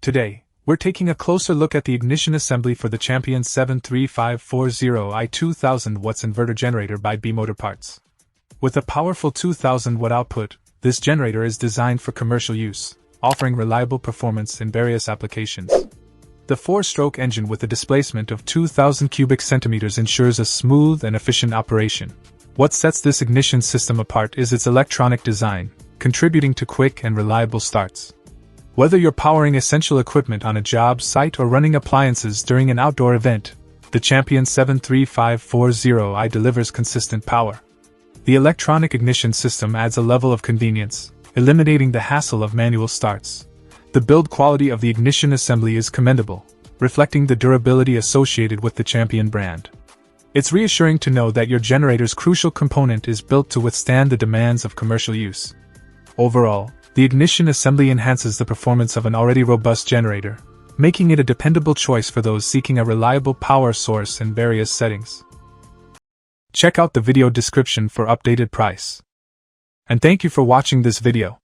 Today, we're taking a closer look at the ignition assembly for the Champion 73540i 2000 watts inverter generator by B Motor Parts. With a powerful 2000 watt output, this generator is designed for commercial use, offering reliable performance in various applications. The 4-stroke engine with a displacement of 2,000 cubic centimeters ensures a smooth and efficient operation. What sets this ignition system apart is its electronic design, contributing to quick and reliable starts. Whether you're powering essential equipment on a job site or running appliances during an outdoor event, the Champion 73540i delivers consistent power. The electronic ignition system adds a level of convenience, eliminating the hassle of manual starts. The build quality of the ignition assembly is commendable, reflecting the durability associated with the Champion brand. It's reassuring to know that your generator's crucial component is built to withstand the demands of commercial use. Overall, the ignition assembly enhances the performance of an already robust generator, making it a dependable choice for those seeking a reliable power source in various settings. Check out the video description for updated price. And thank you for watching this video.